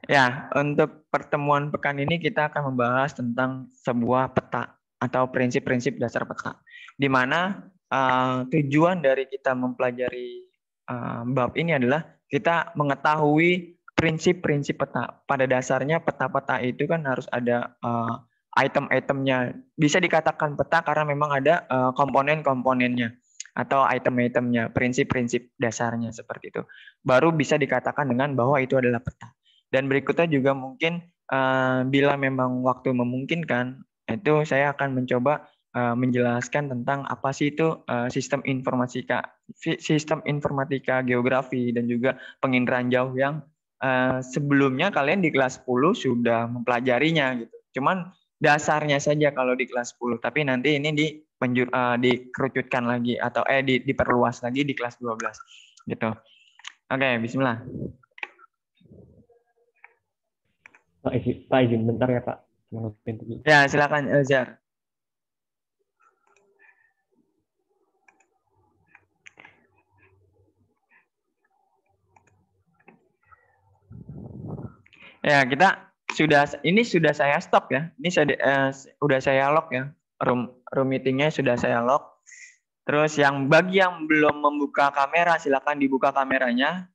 Ya, untuk pertemuan pekan ini kita akan membahas tentang sebuah peta atau prinsip-prinsip dasar peta, di mana tujuan dari kita mempelajari bab ini adalah kita mengetahui prinsip-prinsip peta. Pada dasarnya peta-peta itu kan harus ada item-itemnya. Bisa dikatakan peta karena memang ada komponen-komponennya atau item-itemnya, prinsip-prinsip dasarnya seperti itu. Baru bisa dikatakan dengan bahwa itu adalah peta. Dan berikutnya juga mungkin bila memang waktu memungkinkan, itu saya akan mencoba menjelaskan tentang apa sih itu sistem informatika geografi dan juga penginderaan jauh yang sebelumnya kalian di kelas 10 sudah mempelajarinya gitu. Cuman dasarnya saja kalau di kelas 10, tapi nanti ini dikerucutkan lagi atau diperluas lagi di kelas 12 gitu. Oke, bismillah. Pak izin bentar ya Pak. Ya, silakan Elzar. Ya, kita sudah saya stop ya. Ini sudah saya lock ya. Room meetingnya sudah saya lock. Terus bagi yang belum membuka kamera, silakan dibuka kameranya.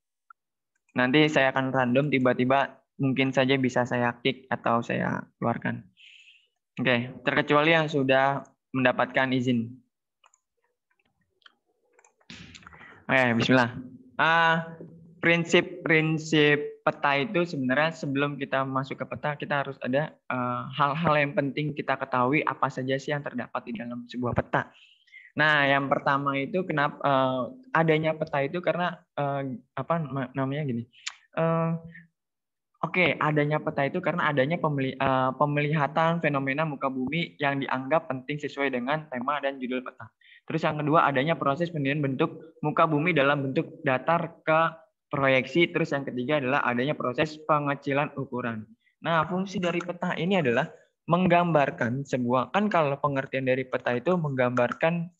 Nanti saya akan random tiba-tiba mungkin saja bisa saya kick atau saya keluarkan. Oke, terkecuali yang sudah mendapatkan izin. Oke, bismillah. Prinsip-prinsip peta itu sebenarnya sebelum kita masuk ke peta, kita harus ada hal-hal yang penting kita ketahui apa saja sih yang terdapat di dalam sebuah peta. Nah, yang pertama itu kenapa adanya peta itu karena apa namanya gini. Oke, adanya peta itu karena adanya pemelihatan fenomena muka bumi yang dianggap penting sesuai dengan tema dan judul peta. Terus yang kedua, adanya proses pendirian bentuk muka bumi dalam bentuk datar ke proyeksi. Terus yang ketiga adalah adanya proses pengecilan ukuran. Nah, fungsi dari peta ini adalah menggambarkan sebuah, kan kalau pengertian dari peta itu menggambarkan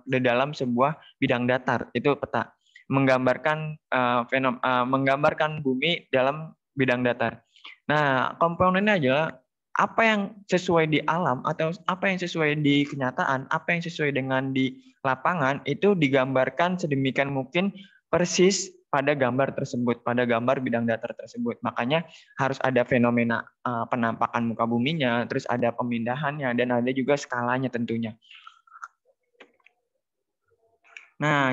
di dalam sebuah bidang datar, itu peta. Menggambarkan bumi dalam bidang datar. Nah, komponennya adalah apa yang sesuai di alam atau apa yang sesuai di kenyataan, apa yang sesuai dengan di lapangan itu digambarkan sedemikian mungkin persis pada gambar tersebut, pada gambar bidang datar tersebut. Makanya harus ada fenomena penampakan muka buminya, terus ada pemindahannya, dan ada juga skalanya tentunya. Nah,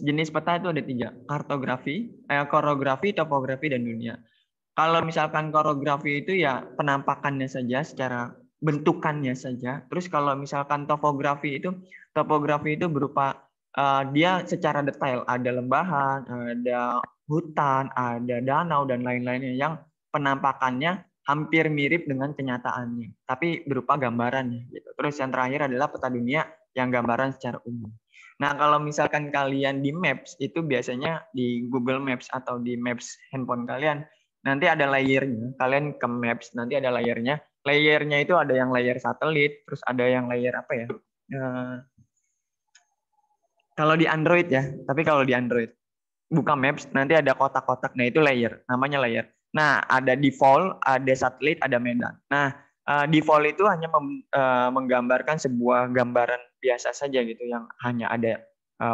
jenis peta itu ada 3, korografi, topografi, dan dunia. Kalau misalkan koreografi itu ya penampakannya saja secara bentukannya saja. Terus kalau misalkan topografi itu berupa dia secara detail, ada lembahan, ada hutan, ada danau dan lain-lainnya yang penampakannya hampir mirip dengan kenyataannya, tapi berupa gambarannya gitu. Terus yang terakhir adalah peta dunia yang gambaran secara umum. Nah, kalau misalkan kalian di Maps itu biasanya di Google Maps atau di Maps handphone kalian nanti ada layernya. Kalian ke Maps, nanti ada layernya. Layernya itu ada yang layer satelit, terus ada yang layer apa ya? Kalau di Android ya, tapi kalau di Android buka Maps nanti ada kotak-kotak. Nah, itu layer, namanya layer. Nah, ada default, ada satelit, ada medan. Nah, default itu hanya menggambarkan sebuah gambaran biasa saja gitu yang hanya ada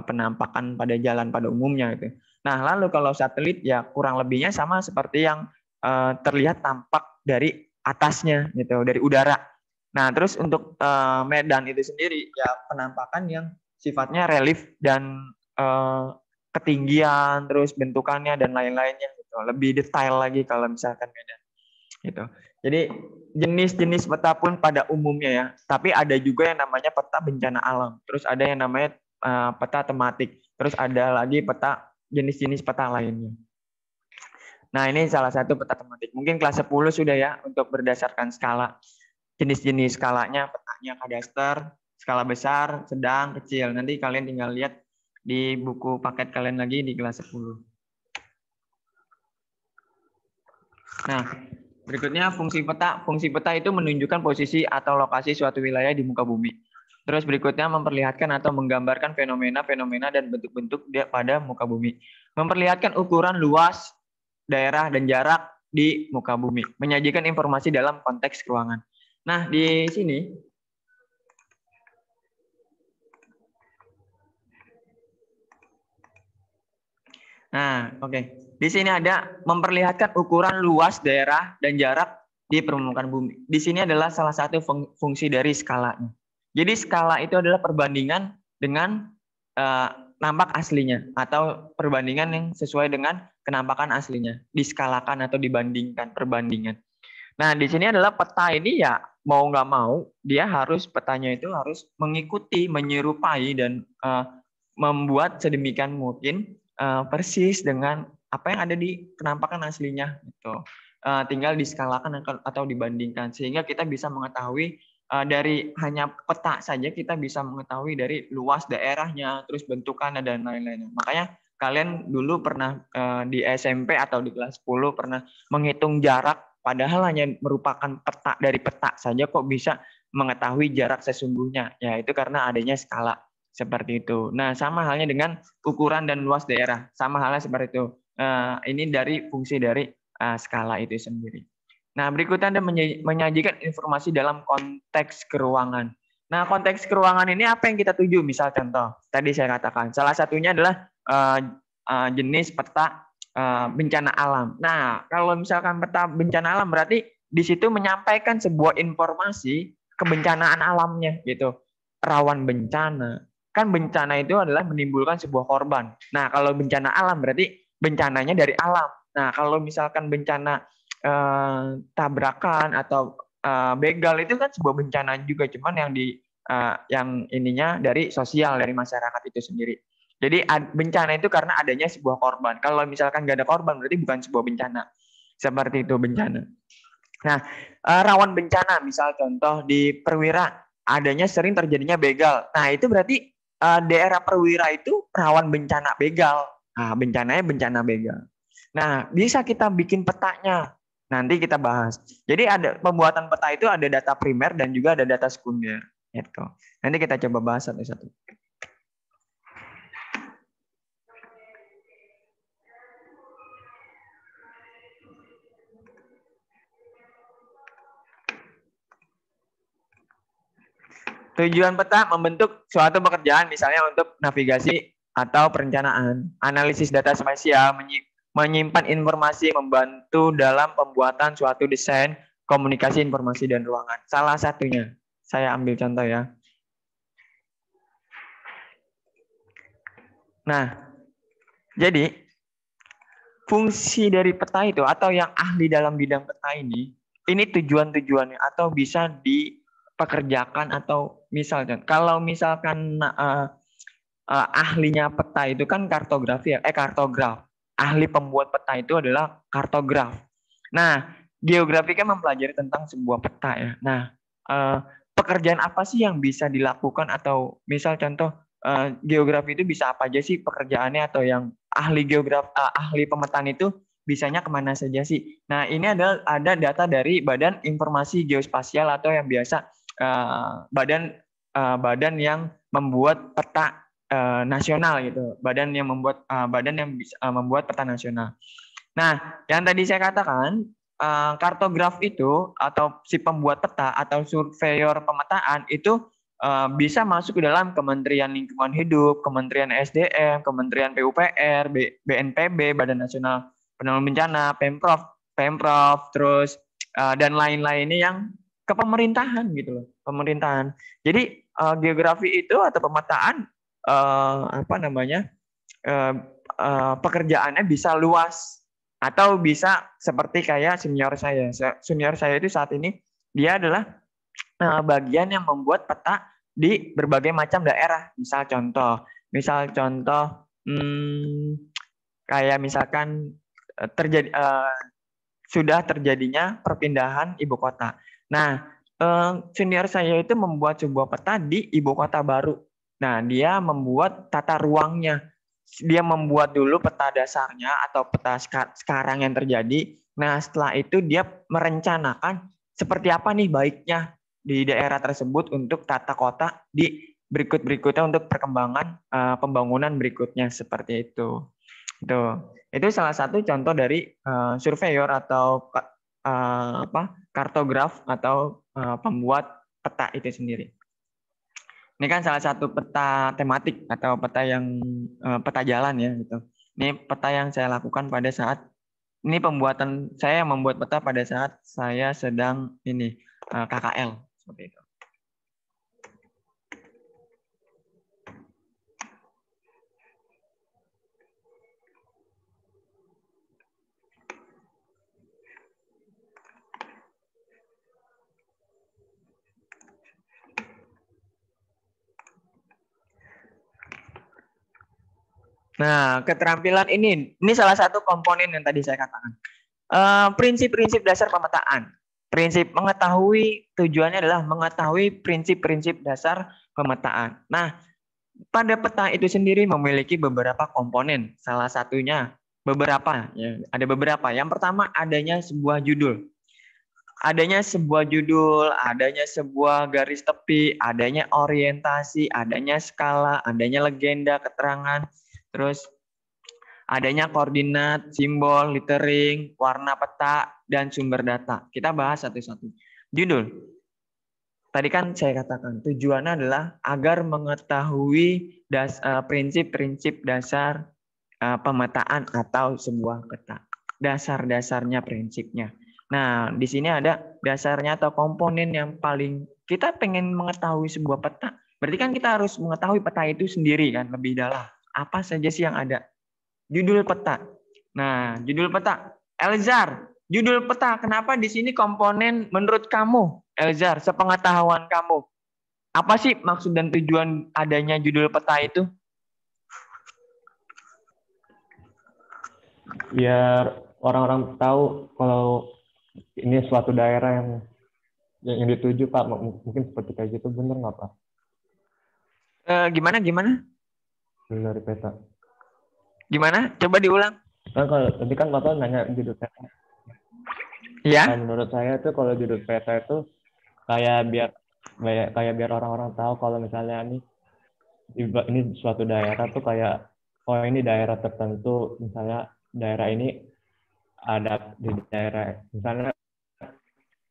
penampakan pada jalan pada umumnya gitu. Nah, lalu kalau satelit ya kurang lebihnya sama seperti yang terlihat tampak dari atasnya gitu, dari udara. Nah, terus untuk medan itu sendiri ya penampakan yang sifatnya relief dan ketinggian, terus bentukannya dan lain-lainnya gitu. Lebih detail lagi kalau misalkan medan gitu. Jadi jenis-jenis peta pun pada umumnya ya, tapi ada juga yang namanya peta bencana alam. Terus ada yang namanya peta tematik. Terus ada lagi peta jenis-jenis peta lainnya. Nah, ini salah satu peta tematik. Mungkin kelas 10 sudah ya untuk berdasarkan skala. Jenis-jenis skalanya, petanya kadaster, skala besar, sedang, kecil. Nanti kalian tinggal lihat di buku paket kalian lagi di kelas 10. Nah, berikutnya fungsi peta. Fungsi peta itu menunjukkan posisi atau lokasi suatu wilayah di muka bumi. Terus berikutnya memperlihatkan atau menggambarkan fenomena-fenomena dan bentuk-bentuk pada muka bumi. Memperlihatkan ukuran luas daerah dan jarak di muka bumi, menyajikan informasi dalam konteks ruangan. Nah, di sini Di sini ada memperlihatkan ukuran luas daerah dan jarak di permukaan bumi. Di sini adalah salah satu fungsi dari skalanya. Jadi skala itu adalah perbandingan dengan nampak aslinya atau perbandingan yang sesuai dengan kenampakan aslinya, diskalakan atau dibandingkan, perbandingan. Nah, di sini adalah peta ini ya mau nggak mau dia petanya itu harus mengikuti, menyerupai dan membuat sedemikian mungkin persis dengan apa yang ada di penampakan aslinya gitu. Tinggal diskalakan atau dibandingkan sehingga kita bisa mengetahui dari hanya peta saja kita bisa mengetahui dari luas daerahnya, terus bentukannya dan lain-lain. Makanya kalian dulu pernah di SMP atau di kelas 10 pernah menghitung jarak padahal hanya merupakan peta dari peta saja kok bisa mengetahui jarak sesungguhnya. Ya itu karena adanya skala seperti itu. Nah, sama halnya dengan ukuran dan luas daerah. Sama halnya seperti itu. Ini dari fungsi dari skala itu sendiri. Nah, berikutnya Anda menyajikan informasi dalam konteks keruangan. Nah, konteks keruangan ini apa yang kita tuju? Misal contoh, tadi saya katakan, salah satunya adalah jenis peta bencana alam. Nah, kalau misalkan peta bencana alam berarti di situ menyampaikan sebuah informasi kebencanaan alamnya gitu. Rawan bencana. Kan bencana itu adalah menimbulkan sebuah korban. Nah, kalau bencana alam berarti bencananya dari alam. Nah, kalau misalkan bencana tabrakan atau begal itu kan sebuah bencana juga, cuman yang ininya dari sosial, dari masyarakat itu sendiri. Jadi bencana itu karena adanya sebuah korban. Kalau misalkan nggak ada korban berarti bukan sebuah bencana. Seperti itu bencana. Nah, rawan bencana misal contoh di perwira adanya sering terjadinya begal. Nah, itu berarti daerah perwira itu rawan bencana begal. Nah, bencananya bencana begal. Nah, bisa kita bikin petanya. Nanti kita bahas. Jadi ada pembuatan peta itu ada data primer dan juga ada data sekunder. Gitu. Nanti kita coba bahas satu-satu. Tujuan peta membentuk suatu pekerjaan misalnya untuk navigasi atau perencanaan, analisis data spasial, menyimpan informasi, membantu dalam pembuatan suatu desain, komunikasi informasi dan ruangan. Salah satunya, saya ambil contoh ya. Nah, jadi fungsi dari peta itu atau yang ahli dalam bidang peta ini tujuan-tujuannya atau bisa dipekerjakan atau misalnya kalau misalkan ahlinya peta itu kan kartografi ya, kartograf. Ahli pembuat peta itu adalah kartograf. Nah, geografi kan mempelajari tentang sebuah peta ya. Nah, pekerjaan apa sih yang bisa dilakukan atau misal contoh geografi itu bisa apa aja sih pekerjaannya atau yang ahli pemetaan itu bisanya kemana saja sih? Nah, ini ada data dari Badan Informasi Geospasial atau yang biasa badan yang membuat peta nasional gitu, badan yang bisa membuat peta nasional. Nah, yang tadi saya katakan kartograf itu atau si pembuat peta atau surveyor pemetaan itu bisa masuk ke dalam Kementerian Lingkungan Hidup, Kementerian SDM, Kementerian PUPR, BNPB, Badan Nasional Penanggulangan Bencana, Pemprov, terus dan lain-lainnya yang ke pemerintahan gitu loh, pemerintahan. Jadi geografi itu atau pemetaan pekerjaannya bisa luas atau bisa seperti kayak senior saya. Senior saya itu saat ini dia adalah bagian yang membuat peta di berbagai macam daerah. Misal contoh kayak misalkan sudah terjadinya perpindahan ibu kota. Nah, senior saya itu membuat sebuah peta di ibu kota baru. Nah, dia membuat tata ruangnya. Dia membuat dulu peta dasarnya atau peta sekarang yang terjadi. Nah, setelah itu dia merencanakan seperti apa nih baiknya di daerah tersebut untuk tata kota di berikutnya untuk perkembangan pembangunan berikutnya seperti itu. Itu salah satu contoh dari surveyor atau kartograf atau pembuat peta itu sendiri. Ini kan salah satu peta tematik atau peta yang peta jalan ya gitu. Ini peta yang saya lakukan pada saat ini pembuatan saya yang membuat peta pada saat saya sedang ini KKL seperti itu. Nah, keterampilan ini salah satu komponen yang tadi saya katakan. Prinsip-prinsip dasar pemetaan. Prinsip mengetahui tujuannya adalah mengetahui prinsip-prinsip dasar pemetaan. Nah, pada peta itu sendiri memiliki beberapa komponen. Salah satunya beberapa, ya, ada beberapa. Yang pertama adanya sebuah judul. Adanya sebuah judul, adanya sebuah garis tepi, adanya orientasi, adanya skala, adanya legenda, keterangan, terus adanya koordinat, simbol, lettering, warna peta, dan sumber data. Kita bahas satu-satu. Judul. Tadi kan saya katakan tujuannya adalah agar mengetahui prinsip-prinsip dasar pemetaan atau sebuah peta. Dasar-dasarnya prinsipnya. Nah, di sini ada dasarnya atau komponen yang paling kita pengen mengetahui sebuah peta. Berarti kan kita harus mengetahui peta itu sendiri kan lebih dalam. Apa saja sih yang ada? Judul peta. Nah, judul peta. Elzar, judul peta. Kenapa di sini komponen menurut kamu, Elzar, sepengetahuan kamu? Apa sih maksud dan tujuan adanya judul peta itu? Biar orang-orang tahu kalau ini suatu daerah yang dituju, Pak. Mungkin seperti kayak gitu, bener nggak, Pak? Gimana? Judul dari peta. Gimana? Coba diulang. Kan kalau tadi kan Bapak nanya judul peta. Ya. Nah, menurut saya tuh kalau judul peta itu kayak biar orang-orang tahu kalau misalnya ini suatu daerah tuh kayak, oh ini daerah tertentu, misalnya daerah ini ada di daerah, misalnya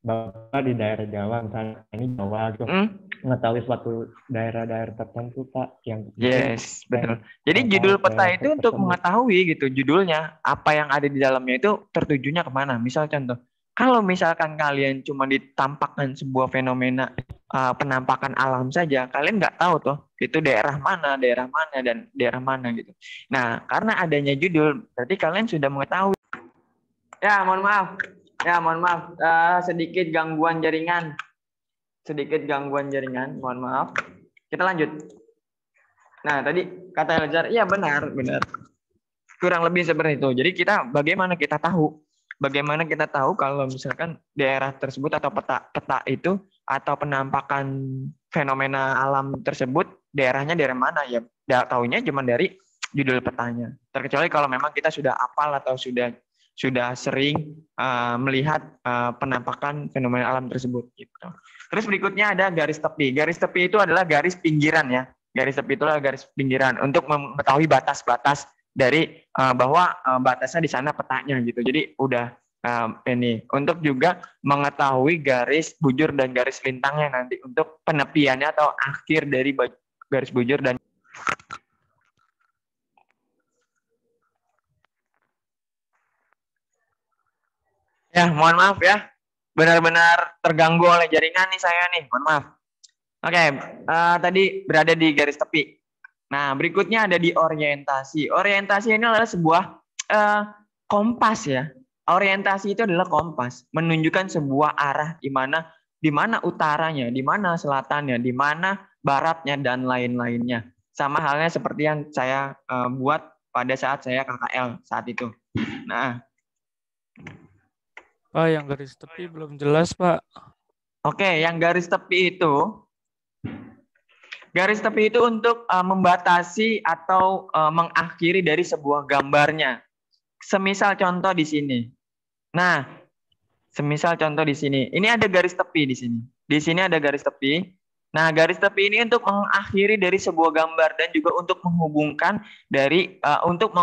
Bapak di daerah Jawa, misalnya ini Jawa gitu. Mengetahui suatu daerah-daerah tertentu, Pak, yang Yes, betul. Jadi judul peta itu untuk mengetahui gitu judulnya, apa yang ada di dalamnya itu tertujunya kemana. Misal contoh, kalau misalkan kalian cuma ditampakkan sebuah fenomena penampakan alam saja, kalian nggak tahu tuh itu daerah mana dan daerah mana gitu. Nah, karena adanya judul, berarti kalian sudah mengetahui. Ya, mohon maaf. Sedikit gangguan jaringan. Mohon maaf. Kita lanjut. Nah, tadi kata Elzar, iya benar. Kurang lebih seperti itu. Jadi bagaimana kita tahu kalau misalkan daerah tersebut atau peta itu atau penampakan fenomena alam tersebut daerahnya daerah mana ya? Tahunya cuma dari judul petanya. Terkecuali kalau memang kita sudah hafal atau sudah sering melihat penampakan fenomena alam tersebut gitu. Terus berikutnya ada garis tepi. Garis tepi itu adalah garis pinggiran ya. Garis tepi itulah garis pinggiran untuk mengetahui batas-batas dari bahwa batasnya di sana petanya gitu. Jadi udah ini untuk juga mengetahui garis bujur dan garis lintangnya nanti untuk penepiannya atau akhir dari garis bujur dan ya, mohon maaf ya. Benar-benar terganggu oleh jaringan nih saya nih. Mohon maaf. Oke, tadi berada di garis tepi. Nah, berikutnya ada di orientasi. Orientasi ini adalah sebuah kompas ya. Orientasi itu adalah kompas, menunjukkan sebuah arah di mana utaranya, di mana selatannya, di mana baratnya dan lain-lainnya. Sama halnya seperti yang saya buat pada saat saya KKL saat itu. Nah, Pak, yang garis tepi belum jelas, Pak. Oke, yang garis tepi itu untuk membatasi atau mengakhiri dari sebuah gambarnya. Semisal contoh di sini. Nah, ini ada garis tepi di sini. Di sini ada garis tepi. Nah, garis tepi ini untuk mengakhiri dari sebuah gambar dan juga untuk menghubungkan untuk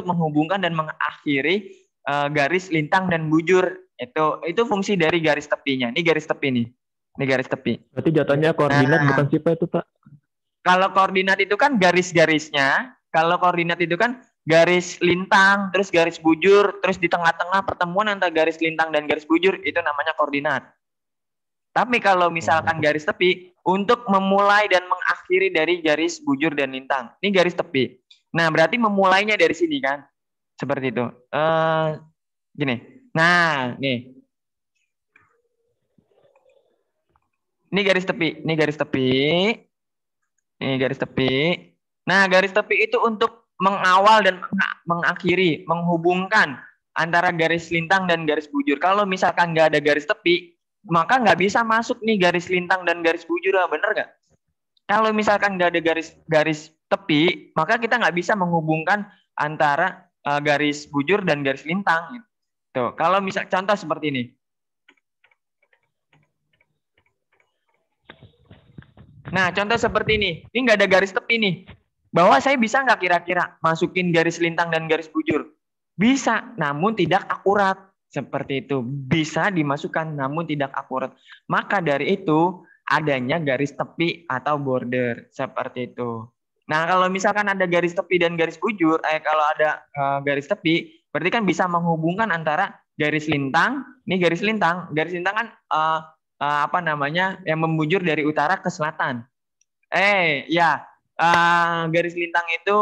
menghubungkan dan mengakhiri garis lintang dan bujur. Itu fungsi dari garis tepinya. Ini garis tepi nih. Ini garis tepi. Berarti jatuhnya koordinat Nah, bukan sih Pak itu Pak? kalau koordinat itu kan garis-garisnya. Kalau koordinat itu kan garis lintang, terus garis bujur, terus di tengah-tengah pertemuan antara garis lintang dan garis bujur, itu namanya koordinat. Tapi kalau misalkan garis tepi, untuk memulai dan mengakhiri dari garis bujur dan lintang. Ini garis tepi. Nah, berarti memulainya dari sini kan? Seperti itu. Gini. Nah, nih. Ini garis tepi. Ini garis tepi. Ini garis tepi. Nah, garis tepi itu untuk mengawal dan mengakhiri, menghubungkan antara garis lintang dan garis bujur. Kalau misalkan nggak ada garis tepi, maka nggak bisa masuk nih garis lintang dan garis bujur, bener nggak? Kalau misalkan nggak ada garis tepi, maka kita nggak bisa menghubungkan antara garis bujur dan garis lintang. Tuh, kalau misal contoh seperti ini. Nah, contoh seperti ini. Ini nggak ada garis tepi nih. Bahwa saya bisa nggak kira-kira masukin garis lintang dan garis bujur? Bisa, namun tidak akurat. Seperti itu. Bisa dimasukkan, namun tidak akurat. Maka dari itu, adanya garis tepi atau border. Seperti itu. Nah, kalau misalkan ada garis tepi dan garis bujur, kalau ada garis tepi, berarti kan bisa menghubungkan antara garis lintang. Ini garis lintang kan yang membujur dari utara ke selatan. Garis lintang itu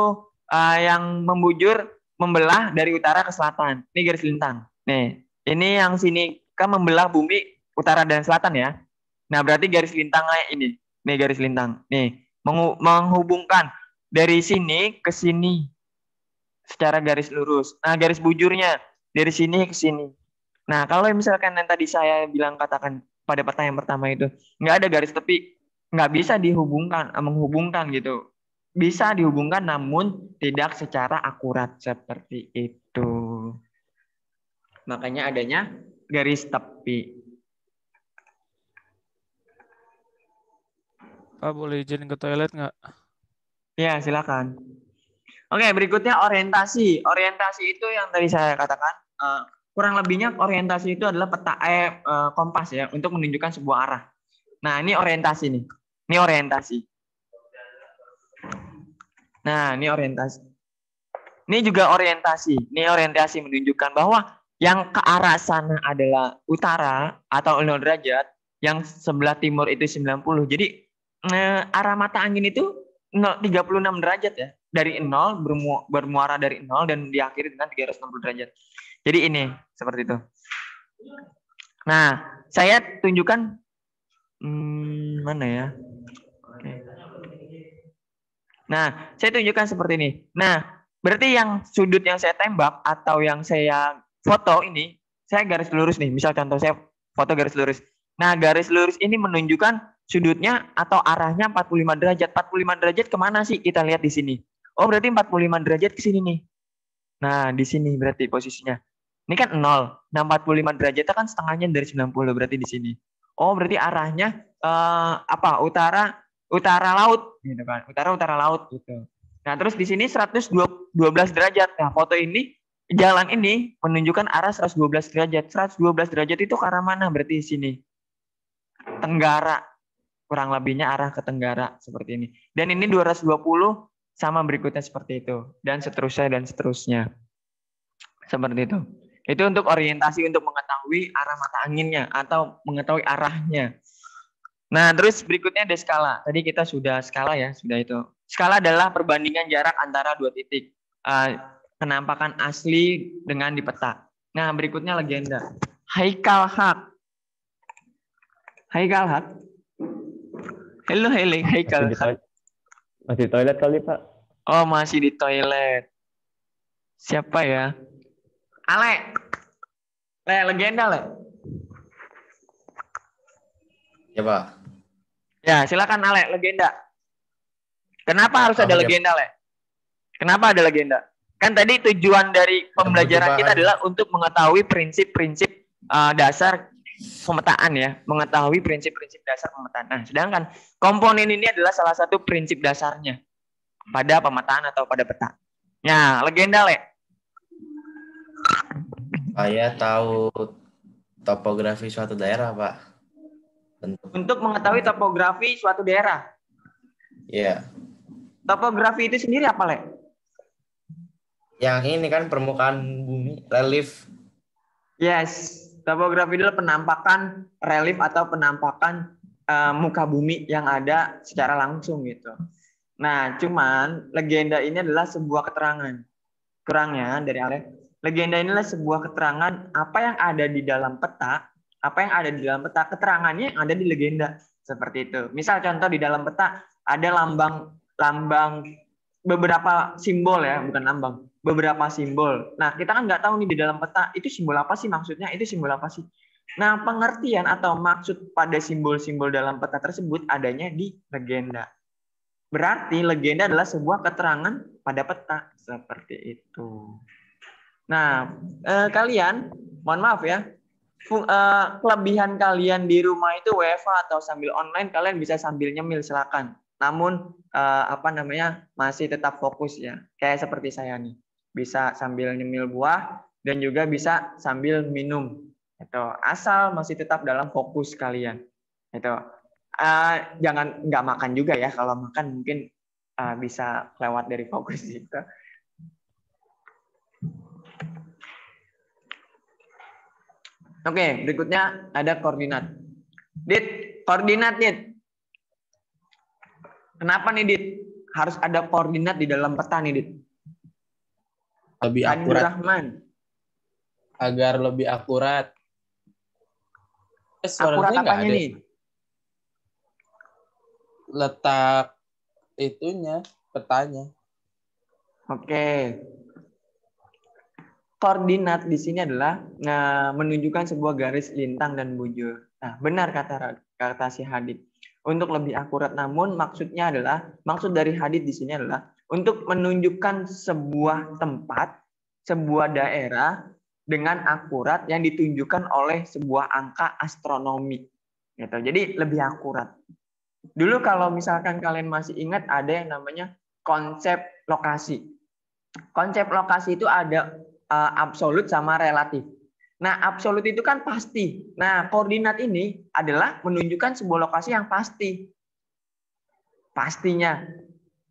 yang membujur membelah dari utara ke selatan. Ini garis lintang. Nih, ini yang sini kan membelah bumi utara dan selatan ya. Nah, berarti garis lintangnya ini. Nih garis lintang. Nih, menghubungkan dari sini ke sini secara garis lurus. Nah, garis bujurnya dari sini ke sini. Nah, kalau misalkan yang tadi saya bilang katakan pada pertanyaan pertama itu nggak ada garis tepi, nggak bisa menghubungkan gitu. Bisa dihubungkan namun tidak secara akurat seperti itu. Makanya adanya garis tepi. Pak, boleh izin ke toilet nggak? Ya, silakan. Oke, berikutnya orientasi. Orientasi itu yang tadi saya katakan, kurang lebihnya orientasi itu adalah peta kompas ya untuk menunjukkan sebuah arah. Nah, ini orientasi nih. Ini orientasi. Nah, ini orientasi. Ini juga orientasi. Ini orientasi menunjukkan bahwa yang ke arah sana adalah utara atau 0 derajat, yang sebelah timur itu 90. Jadi arah mata angin itu 36 derajat ya. Dari 0 bermuara dari 0 dan diakhiri dengan 360 derajat. Jadi ini seperti itu. Nah, saya tunjukkan mana ya? Oke. Nah, saya tunjukkan seperti ini. Nah, berarti yang sudut yang saya tembak atau yang saya foto ini, saya garis lurus nih. Misal contoh saya foto garis lurus. Nah, garis lurus ini menunjukkan sudutnya atau arahnya 45 derajat. 45 derajat kemana sih? Kita lihat di sini. Oh, berarti 45 derajat ke sini nih. Nah, di sini berarti posisinya. Ini kan 0. Nah, 45 derajatnya kan setengahnya dari 90, berarti di sini. Oh, berarti arahnya utara laut gitu kan. Utara laut gitu. Nah, terus di sini 112 derajat. Nah, foto ini jalan ini menunjukkan arah 112 derajat. 112 derajat itu ke arah mana? Berarti di sini. Tenggara. Kurang lebihnya arah ke tenggara seperti ini. Dan ini 220 sama berikutnya seperti itu. Dan seterusnya. Seperti itu. Itu untuk orientasi untuk mengetahui arah mata anginnya atau mengetahui arahnya. Nah, terus berikutnya ada skala. Tadi kita sudah skala ya, sudah itu. Skala adalah perbandingan jarak antara dua titik. Penampakan asli dengan di peta. Nah, berikutnya legenda. Haikal Haq. Haikal Haq. Halo, Haikal Haq. Masih toilet kali, Pak? Oh, masih di toilet. Siapa ya? Ale. Legenda, Le. Ya, Pak. Ya, silakan Ale, legenda. Kenapa harus ada legenda, Le? Kenapa ada legenda? Kan tadi tujuan dari pembelajaran kita adalah untuk mengetahui prinsip-prinsip dasar pemetaan ya, mengetahui prinsip-prinsip dasar pemetaan. Nah, sedangkan komponen ini adalah salah satu prinsip dasarnya pada pemetaan atau pada peta. Nah, legenda, Le. Saya tahu topografi suatu daerah, Pak. Untuk mengetahui topografi suatu daerah. Iya. Topografi itu sendiri apa, Le? Yang ini kan permukaan bumi, relief. Yes, topografi adalah penampakan relief atau penampakan muka bumi yang ada secara langsung gitu. Nah, cuman legenda ini adalah sebuah keterangan. Kurangnya dari Ale, legenda ini adalah sebuah keterangan apa yang ada di dalam peta, keterangannya yang ada di legenda. Seperti itu. Misal contoh di dalam peta ada lambang beberapa simbol ya, bukan lambang. Beberapa simbol. Nah, kita kan nggak tahu nih di dalam peta itu simbol apa sih maksudnya, itu simbol apa sih. Nah, pengertian atau maksud pada simbol-simbol dalam peta tersebut adanya di legenda. Berarti legenda adalah sebuah keterangan pada peta. Seperti itu. Nah, kalian, mohon maaf ya, kelebihan kalian di rumah itu WFH atau sambil online, kalian bisa sambil nyemil, silakan. Namun, masih tetap fokus ya. Kayak seperti saya nih. Bisa sambil nyemil buah dan juga bisa sambil minum. Itu asal masih tetap dalam fokus kalian. Itu jangan nggak makan juga ya. Kalau makan mungkin bisa lewat dari fokus itu. Oke, berikutnya ada koordinat. Dit, koordinat, Dit. Kenapa nih, Dit? Harus ada koordinat di dalam peta nih, Dit. Lebih akurat. Rahman. Agar lebih akurat. Akurat apanya nih? Letak itunya, petanya. Oke. Koordinat di sini adalah menunjukkan sebuah garis lintang dan bujur. Nah, benar kata si Hadid. Untuk lebih akurat, namun maksud dari Hadid di sini adalah untuk menunjukkan sebuah tempat, sebuah daerah dengan akurat yang ditunjukkan oleh sebuah angka astronomi. Gitu. Jadi lebih akurat. Dulu kalau misalkan kalian masih ingat ada yang namanya konsep lokasi. Konsep lokasi itu ada absolut sama relatif. Nah, absolut itu kan pasti. Nah, koordinat ini adalah menunjukkan sebuah lokasi yang pasti. Pastinya.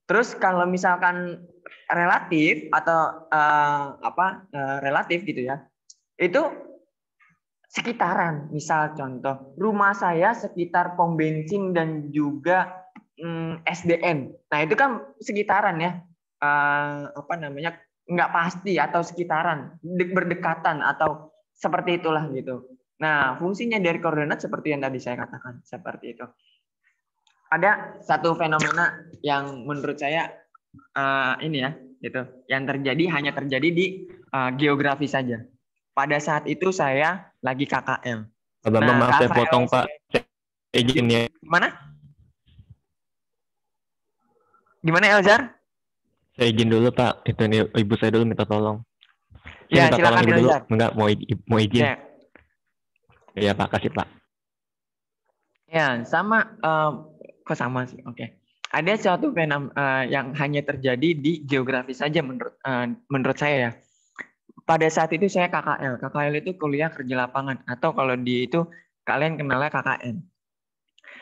Terus kalau misalkan relatif atau relatif gitu ya. Itu sekitaran. Misal contoh, rumah saya sekitar pom bensin dan juga SDN. Nah, itu kan sekitaran ya. Nggak pasti atau sekitaran, berdekatan atau seperti itulah gitu. Nah, fungsinya dari koordinat seperti yang tadi saya katakan, seperti itu. Ada satu fenomena yang menurut saya yang hanya terjadi di geografi saja. Pada saat itu saya lagi KKL. Maaf saya potong Pak, izin ya. Gimana Elzar? Saya izin dulu Pak, itu nih ibu saya dulu minta tolong. Ya, silakan dulu. Enggak mau izin. Ya Pak, kasih Pak. Ya, sama kok sama sih. Oke. Ada suatu fenomena yang hanya terjadi di geografi saja menurut saya ya. Pada saat itu saya KKL. KKL itu kuliah kerja lapangan atau kalau di itu kalian kenalnya KKN.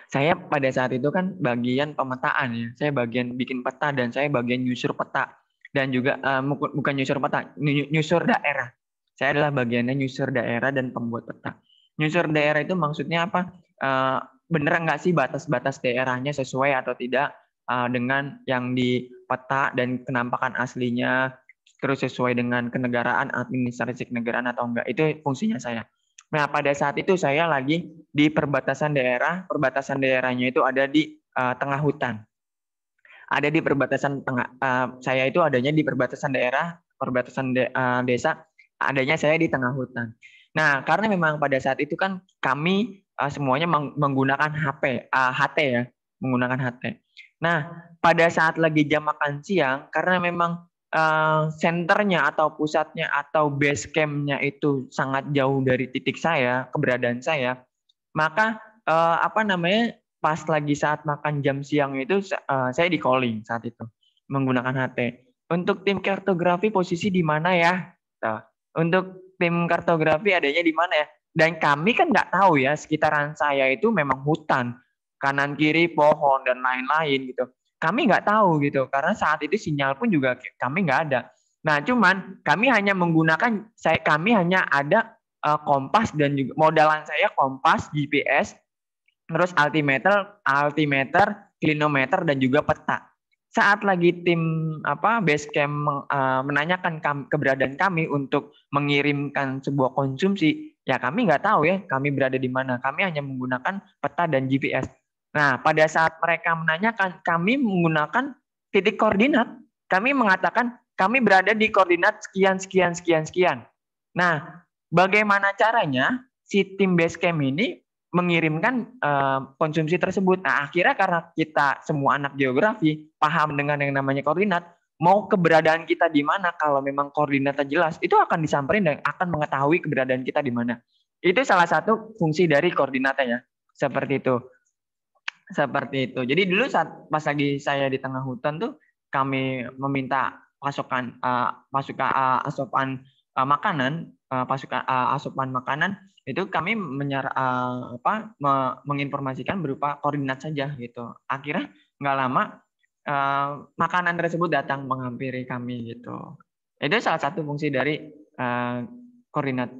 Saya pada saat itu kan bagian pemetaan ya. Saya bagian bikin peta dan saya bagian nyusur peta dan juga bukan nyusur peta, nyusur daerah. Saya adalah bagiannya nyusur daerah dan pembuat peta. Nyusur daerah itu maksudnya apa? Bener nggak sih batas-batas daerahnya sesuai atau tidak dengan yang di peta dan penampakan aslinya, terus sesuai dengan kenegaraan, administrasi kenegaraan atau enggak. Itu fungsinya saya. Nah, pada saat itu saya lagi di perbatasan daerah. Perbatasan daerahnya itu ada di tengah hutan. Ada di perbatasan tengah. Saya itu adanya di perbatasan daerah, perbatasan desa. Adanya saya di tengah hutan. Nah, karena memang pada saat itu kan kami semuanya menggunakan HT ya, menggunakan HT. Nah, pada saat lagi jam makan siang, karena memang senternya atau pusatnya atau base camp-nya itu sangat jauh dari titik saya, keberadaan saya, maka apa namanya, pas lagi saat makan jam siang itu saya di calling saat itu menggunakan HT. Untuk tim kartografi posisi di mana ya? Nah, untuk tim kartografi adanya di mana ya? Dan kami kan nggak tahu ya, sekitaran saya itu memang hutan, kanan kiri pohon dan lain-lain gitu. Kami nggak tahu gitu, karena saat itu sinyal pun juga kami nggak ada. Nah, cuman kami hanya menggunakan, kami hanya ada kompas dan juga modalan saya kompas, GPS, terus altimeter, clinometer dan juga peta. Saat lagi tim base camp menanyakan keberadaan kami untuk mengirimkan sebuah konsumsi, ya kami nggak tahu ya kami berada di mana. Kami hanya menggunakan peta dan GPS. Nah, pada saat mereka menanyakan, kami menggunakan titik koordinat. Kami mengatakan kami berada di koordinat sekian, sekian, sekian, sekian. Nah, bagaimana caranya si tim base camp ini mengirimkan konsumsi tersebut? Nah, akhirnya karena kita semua anak geografi paham dengan yang namanya koordinat, mau keberadaan kita di mana kalau memang koordinatnya jelas, itu akan disamperin dan akan mengetahui keberadaan kita di mana. Itu salah satu fungsi dari koordinatnya ya. Seperti itu. Seperti itu. Jadi dulu saat pas lagi saya di tengah hutan tuh kami meminta asupan makanan, asupan makanan itu kami menginformasikan berupa koordinat saja gitu. Akhirnya nggak lama makanan tersebut datang menghampiri kami gitu. Itu salah satu fungsi dari koordinat.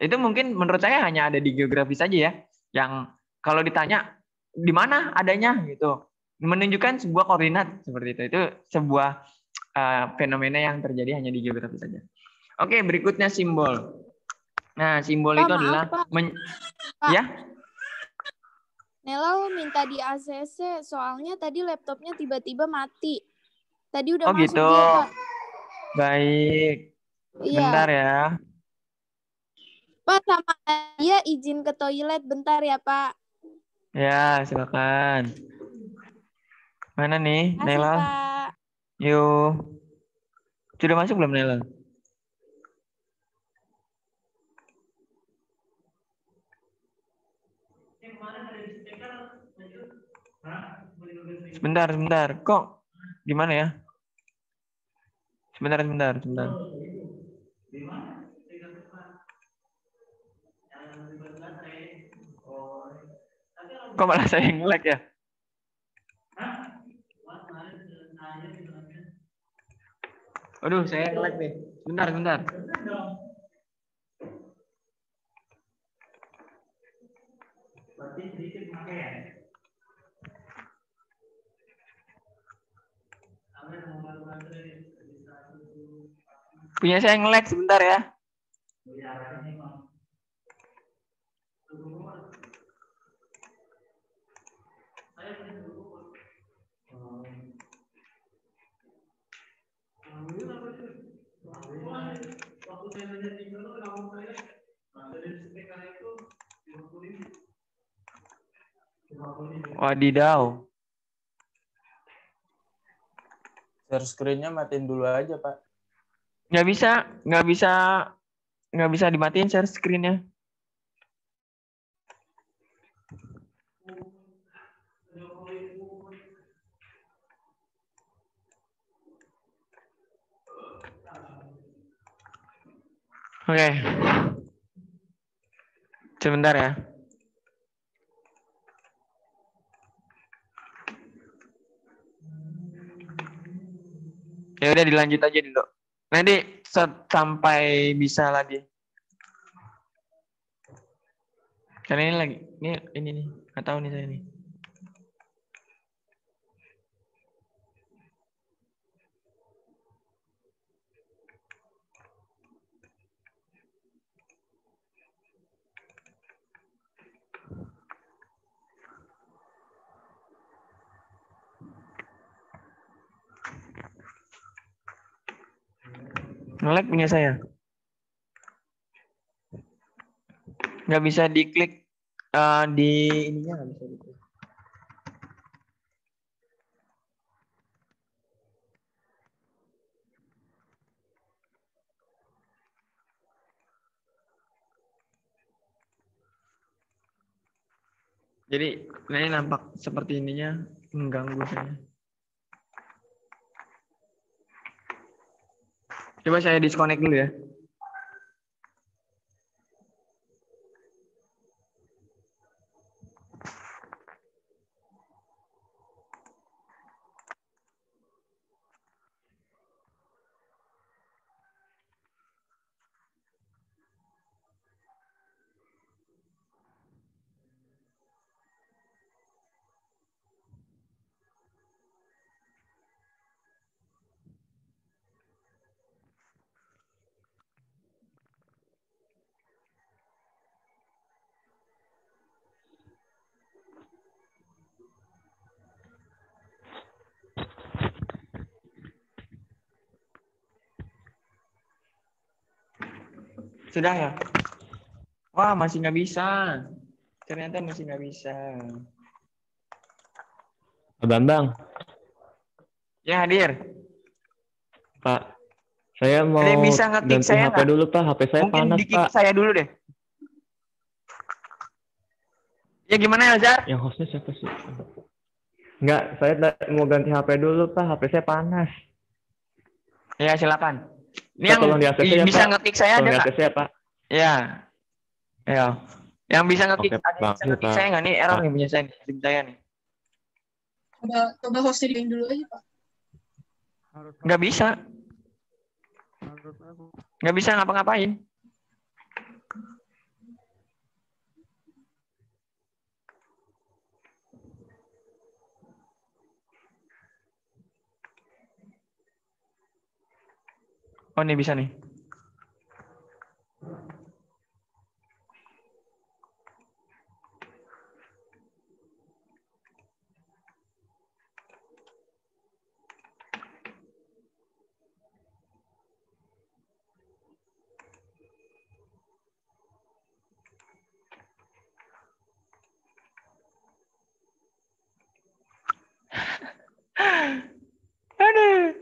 Itu mungkin menurut saya hanya ada di geografi saja ya, yang kalau ditanya di mana adanya gitu, menunjukkan sebuah koordinat seperti itu. Itu sebuah fenomena yang terjadi hanya di geografi saja. Oke, berikutnya simbol. Nah, simbol Pak, itu maaf, adalah Pak. ya. Nela minta di ACC, soalnya tadi laptopnya tiba-tiba mati. Tadi udah Oh masuk gitu. dia, Pak. Baik. Iya. Bentar ya. Pak, sama dia izin ke toilet bentar ya, Pak. Ya, silakan. Mana nih, Makasih, Nela? Pak. Yuk. Sudah masuk belum, Nela? Sebentar. Kok gimana ya? Sebentar. Kok malah saya yang nge-lag ya? Aduh, saya nge-lag nih. Sebentar. Punya saya nge-lag sebentar ya. Wadidaw. Share screen-nya matiin dulu aja, Pak. Nggak bisa dimatiin share screen-nya. Oke. Sebentar ya. Ya udah dilanjut aja dulu. Nanti sampai bisa lagi. Karena ini lagi, ini nih, nggak tahu nih saya nih. Nge-lag punya saya. Nggak bisa diklik di ininya, nggak bisa diklik. Jadi ini nampak seperti ininya mengganggu saya. Coba saya disconnect dulu ya. Sudah ya? Wah, masih nggak bisa. Ternyata masih nggak bisa. Pak Bambang, Ya, hadir. Pak, saya mau Ada yang bisa ngekick ganti saya HP nggak? dulu, Pak. HP saya Mungkin panas, di-kick Pak. saya dulu deh. Ya gimana, Elzar? Yang hostnya siapa sih? Enggak, saya mau ganti HP dulu, Pak. HP saya panas. Ya, silakan. Ini Pak, yang tolong di ACC ya, bisa Pak. ngekick saya Tolong ada di nggak? ACC ya, Pak. Ya, ya. Yang bisa ngekick, Oke, ada yang Bang. bisa Ini, ngekick Pak. saya nggak nih? Error Pak. nih punya saya nih, tim saya nih. Coba hostnya di dulu aja, Pak. Nggak bisa, Harus aku. nggak bisa ngapa-ngapain. Oh, ini bisa nih. Aduh.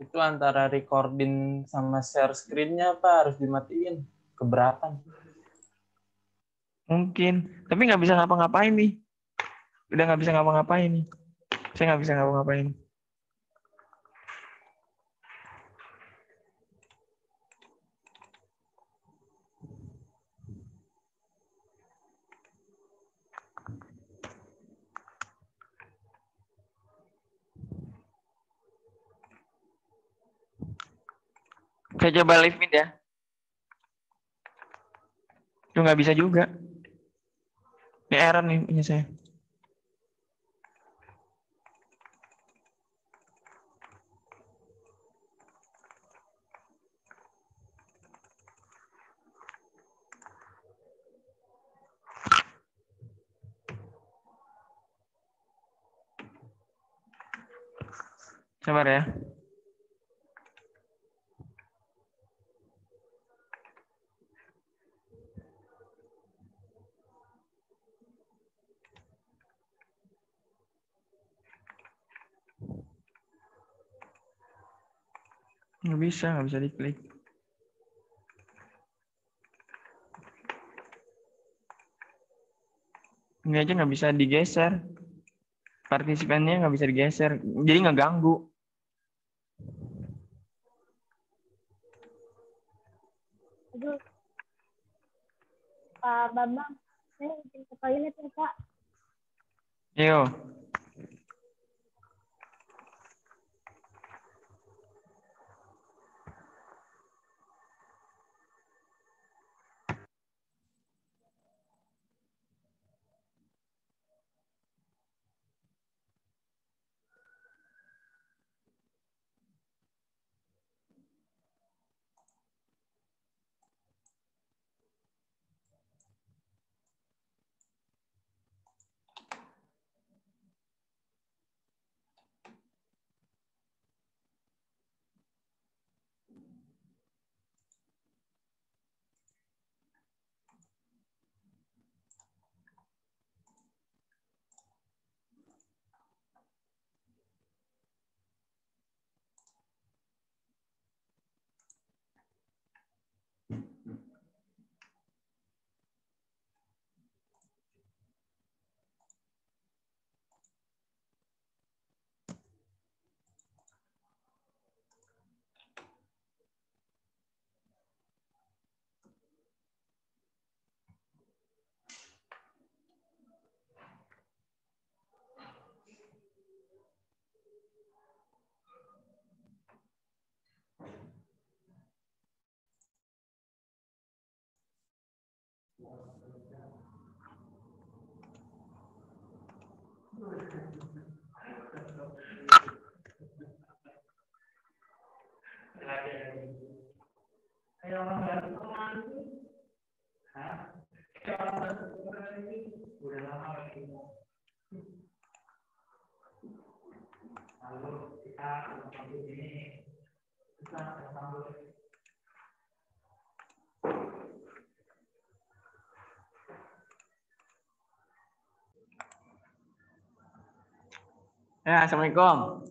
Itu antara recording sama share screen-nya Pak harus dimatiin. Keberatan. Mungkin, tapi nggak bisa ngapa-ngapain nih. Udah nggak bisa ngapa-ngapain nih. Saya nggak bisa ngapa-ngapain. Saya coba live meet ya. Itu nggak bisa juga. Ini error nih punya saya. Sabar ya. Nggak bisa diklik. Ini aja nggak bisa digeser. Partisipannya nggak bisa digeser. Jadi nggak ganggu. Aduh, Pak Bambang, saya izin ke toilet ya, Pak. Yo. Ya, Assalamualaikum.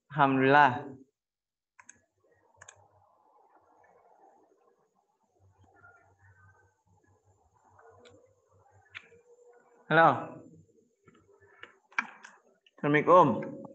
Alhamdulillah. Halo. Assalamualaikum.